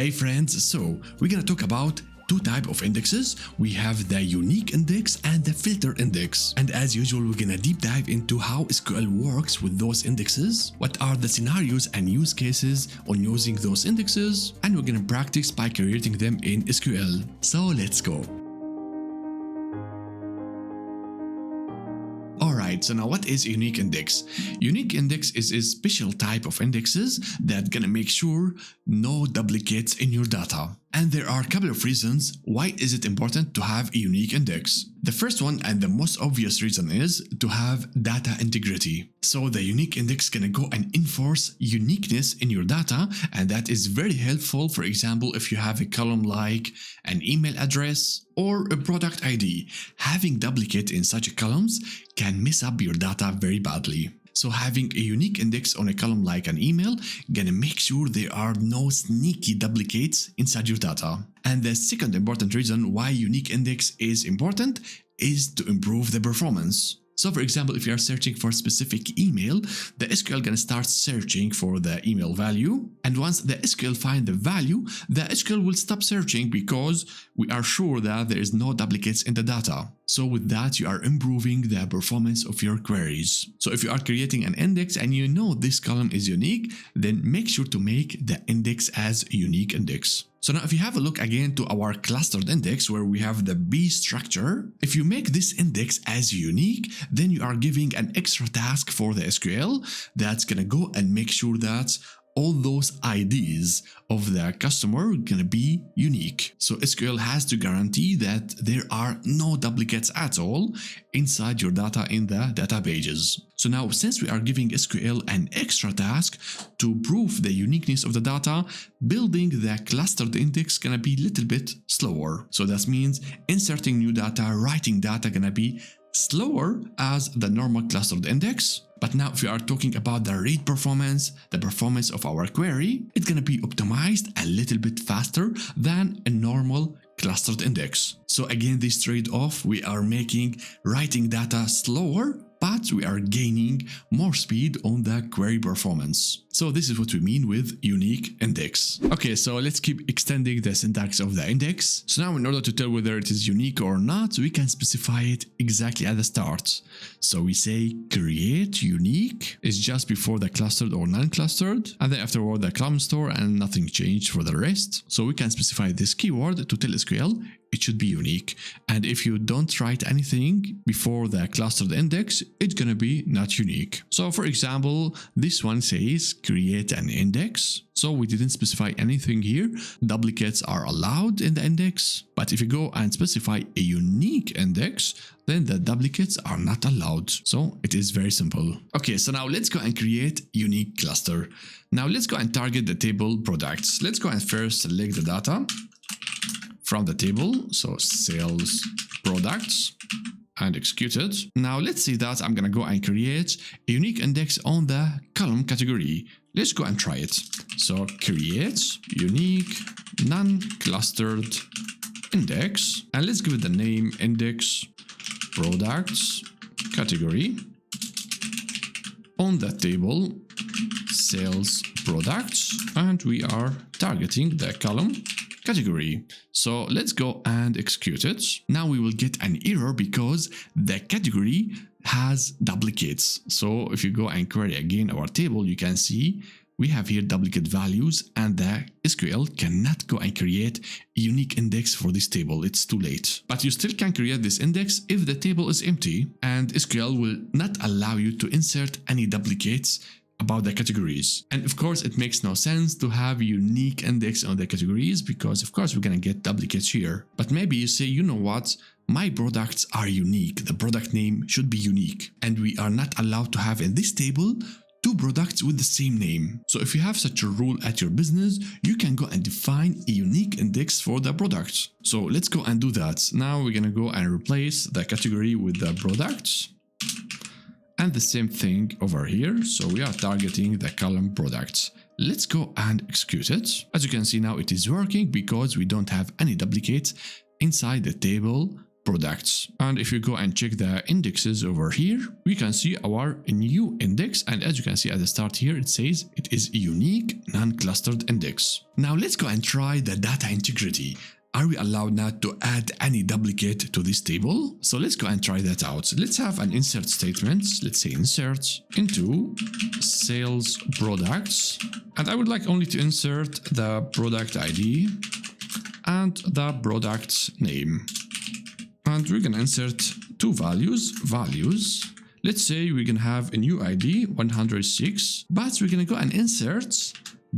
Hey friends, so we're gonna talk about two types of indexes. We have the unique index and the filter index. And as usual, we're gonna deep dive into how SQL works with those indexes, what are the scenarios and use cases on using those indexes, and we're gonna practice by creating them in SQL. So let's go. Alright, so now what is unique index? Unique index is a special type of indexes that gonna make sure no duplicates in your data. And there are a couple of reasons why is it important to have a unique index. The first one and the most obvious reason is to have data integrity. So the unique index gonna go and enforce uniqueness in your data, and that is very helpful. For example, if you have a column like an email address or a product ID, having duplicate in such columns can mess up your data very badly. So having a unique index on a column like an email gonna make sure there are no sneaky duplicates inside your data. And the second important reason why unique index is important is to improve the performance. So for example, if you are searching for a specific email, the SQL gonna start searching for the email value. And once the SQL find the value, the SQL will stop searching because we are sure that there is no duplicates in the data. So with that, you are improving the performance of your queries. So if you are creating an index and you know this column is unique, then make sure to make the index as a unique index. So now if you have a look again to our clustered index where we have the B structure, if you make this index as unique, then you are giving an extra task for the SQL that's gonna go and make sure that all those IDs of the customer gonna be unique. So SQL has to guarantee that there are no duplicates at all inside your data in the databases. So now since we are giving SQL an extra task to prove the uniqueness of the data, building the clustered index gonna be a little bit slower. So that means inserting new data, writing data gonna be slower as the normal clustered index. But now if we are talking about the read performance, the performance of our query, it's gonna be optimized a little bit faster than a normal clustered index. So again, this trade-off, we are making writing data slower, but we are gaining more speed on the query performance. So this is what we mean with unique index. Okay, so let's keep extending the syntax of the index. So now in order to tell whether it is unique or not, we can specify it exactly at the start. So we say create unique is just before the clustered or non-clustered, and then afterward the column store, and nothing changed for the rest. So we can specify this keyword to tell SQL it should be unique. And if you don't write anything before the clustered index, it's gonna be not unique. So for example, this one says create an index. So we didn't specify anything here. Duplicates are allowed in the index, but if you go and specify a unique index, then the duplicates are not allowed. So it is very simple. Okay, so now let's go and create unique cluster. Now let's go and target the table products. Let's go and first select the data from the table, so sales products, and execute it. Now let's see that I'm gonna go and create a unique index on the column category. Let's go and try it. So create unique non-clustered index, and let's give it the name index products category. On the table sales products, and we are targeting the column category. So let's go and execute it. Now we will get an error because the category has duplicates. So if you go and query again our table, you can see we have here duplicate values, and the SQL cannot go and create a unique index for this table. It's too late. But you still can create this index if the table is empty, and SQL will not allow you to insert any duplicates about the categories. And of course, it makes no sense to have a unique index on the categories because of course we're gonna get duplicates here. But maybe you say, you know what? My products are unique. The product name should be unique. And we are not allowed to have in this table two products with the same name. So if you have such a rule at your business, you can go and define a unique index for the product. So let's go and do that. Now we're gonna go and replace the category with the products. And the same thing over here. So we are targeting the column products. Let's go and execute it. As you can see now, it is working because we don't have any duplicates inside the table products. And if you go and check the indexes over here, we can see our new index, and as you can see at the start here, it says it is a unique non-clustered index. Now let's go and try the data integrity. Are we allowed now to add any duplicate to this table? So let's go and try that out. Let's have an insert statement. Let's say insert into sales products, and I would like only to insert the product ID and the product name. And we're gonna insert two values. Let's say we're gonna have a new ID 106, but we're gonna go and insert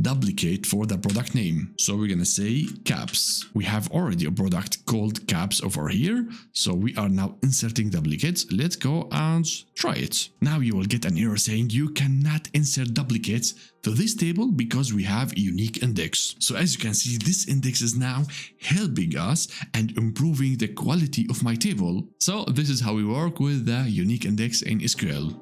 duplicate for the product name. So we're gonna say caps. We have already a product called caps over here, so we are now inserting duplicates. Let's go and try it. Now you will get an error saying you cannot insert duplicates to this table because we have a unique index. So as you can see, this index is now helping us and improving the quality of my table. So this is how we work with the unique index in SQL.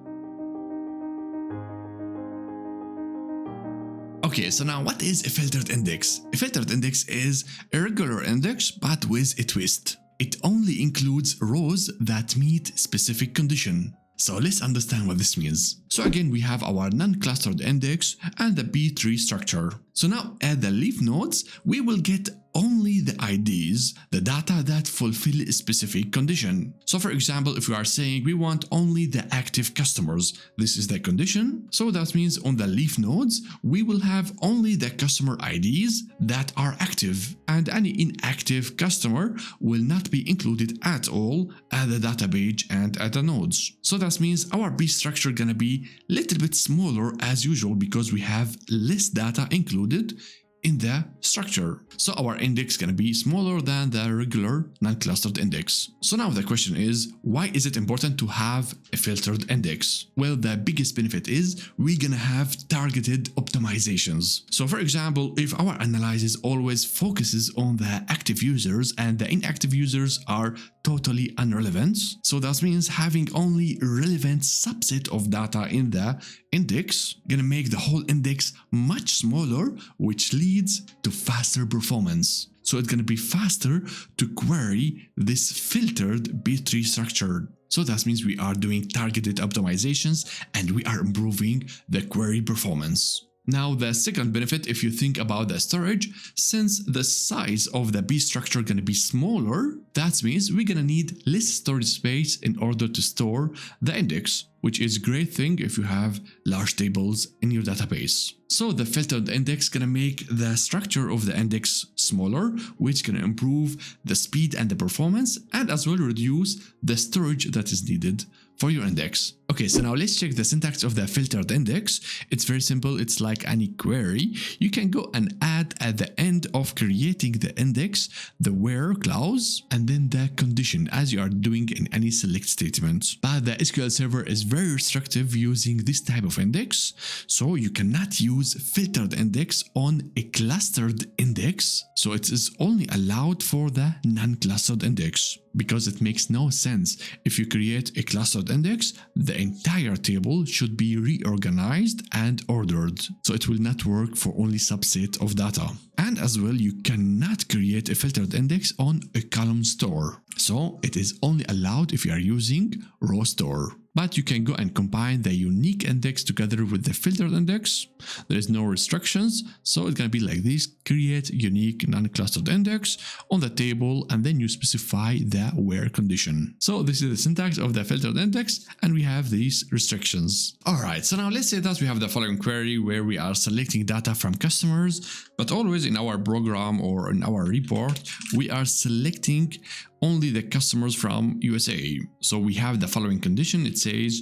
Okay, so now what is a filtered index? A filtered index is a regular index but with a twist. It only includes rows that meet specific condition. So let's understand what this means. So again, we have our non-clustered index and the B-tree structure. So now at the leaf nodes, we will get only the IDs, the data that fulfill a specific condition. So for example, if we are saying we want only the active customers, this is the condition. So that means on the leaf nodes, we will have only the customer IDs that are active, and any inactive customer will not be included at all at the data page and at the nodes. So that means our B structure gonna be a little bit smaller as usual because we have less data included in the structure. So our index gonna be smaller than the regular non-clustered index. So now the question is, why is it important to have a filtered index? Well, the biggest benefit is we're gonna have targeted optimizations. So for example, if our analysis always focuses on the active users and the inactive users are totally irrelevant, so that means having only relevant subset of data in the index gonna make the whole index much smaller, which leads to faster performance. So it's gonna be faster to query this filtered B-tree structure. So that means we are doing targeted optimizations and we are improving the query performance. Now the second benefit, if you think about the storage, since the size of the B structure gonna be smaller, that means we're gonna need less storage space in order to store the index, which is a great thing if you have large tables in your database. So the filtered index gonna make the structure of the index smaller, which gonna improve the speed and the performance, and as well reduce the storage that is needed for your index. Okay, so now let's check the syntax of the filtered index. It's very simple. It's like any query. You can go and add at the end of creating the index the where clause and then the condition as you are doing in any select statement. But the SQL Server is very restrictive using this type of index, so you cannot use filtered index on a clustered index. So it is only allowed for the non-clustered index, because it makes no sense. If you create a clustered index, the entire table should be reorganized and ordered. So it will not work for only subset of data. And as well, you cannot create a filtered index on a column store. So it is only allowed if you are using row store. But you can go and combine the unique index together with the filtered index. There is no restrictions, so it's gonna be like this: create unique non-clustered index on the table, and then you specify the where condition. So this is the syntax of the filtered index, and we have these restrictions. Alright, so now let's say that we have the following query where we are selecting data from customers, but always in our program or in our report, we are selecting only the customers from USA. So we have the following condition. It says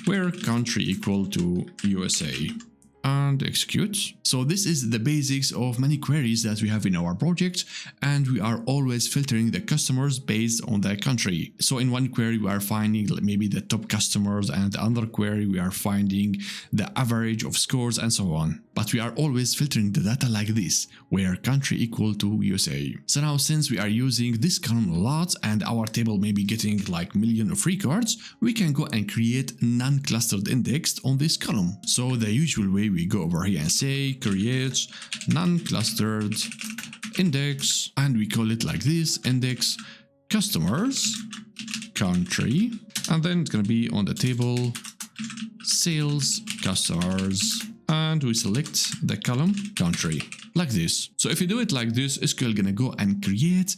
where country equal to USA, and execute. So this is the basics of many queries that we have in our project, and we are always filtering the customers based on the country. So in one query we are finding maybe the top customers, and another query we are finding the average of scores and so on. But we are always filtering the data like this, where country equal to USA. So now, since we are using this column a lot and our table may be getting like million of records, we can go and create non-clustered index on this column. So the usual way, we go over here and say create non-clustered index, and we call it like this: index customers, country, and then it's going to be on the table sales, customers, and we select the column country like this. So if you do it like this, SQL gonna go and create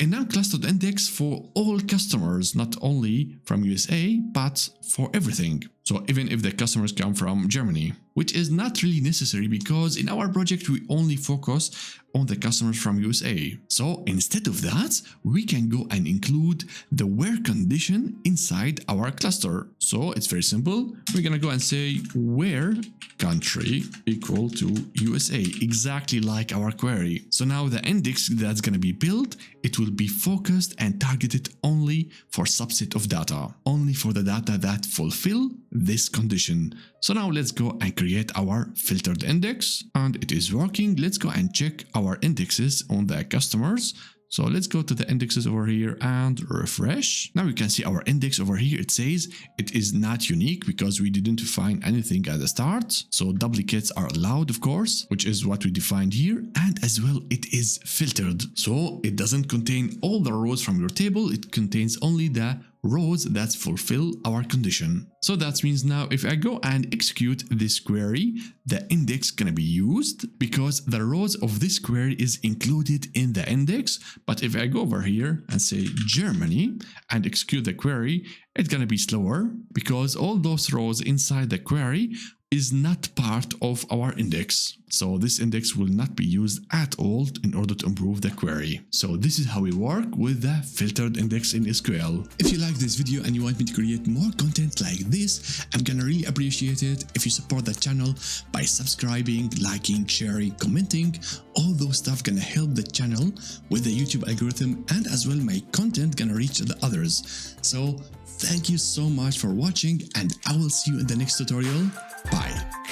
a non-clustered index for all customers, not only from USA, but for everything. So even if the customers come from Germany, which is not really necessary because in our project, we only focus on the customers from USA. So instead of that, we can go and include the where condition inside our cluster. So it's very simple. We're gonna go and say where country equal to USA, exactly like our query. So now the index that's gonna be built, it will be focused and targeted only for subset of data, only for the data that fulfill this condition. So now let's go and create our filtered index, and it is working. Let's go and check our indexes on the customers. So let's go to the indexes over here and refresh. Now you can see our index over here. It says it is not unique because we didn't define anything at the start. So duplicates are allowed, of course, which is what we defined here. And as well, it is filtered. So it doesn't contain all the rows from your table. It contains only the rows that fulfill our condition. So that means now if I go and execute this query, the index gonna be used because the rows of this query is included in the index. But if I go over here and say Germany and execute the query, it's gonna be slower because all those rows inside the query is not part of our index. So this index will not be used at all in order to improve the query. So this is how we work with the filtered index in SQL. If you like this video and you want me to create more content like this, I'm gonna really appreciate it if you support the channel by subscribing, liking, sharing, commenting. All those stuff gonna help the channel with the YouTube algorithm, and as well my content gonna reach the others. So thank you so much for watching, and I will see you in the next tutorial. Bye.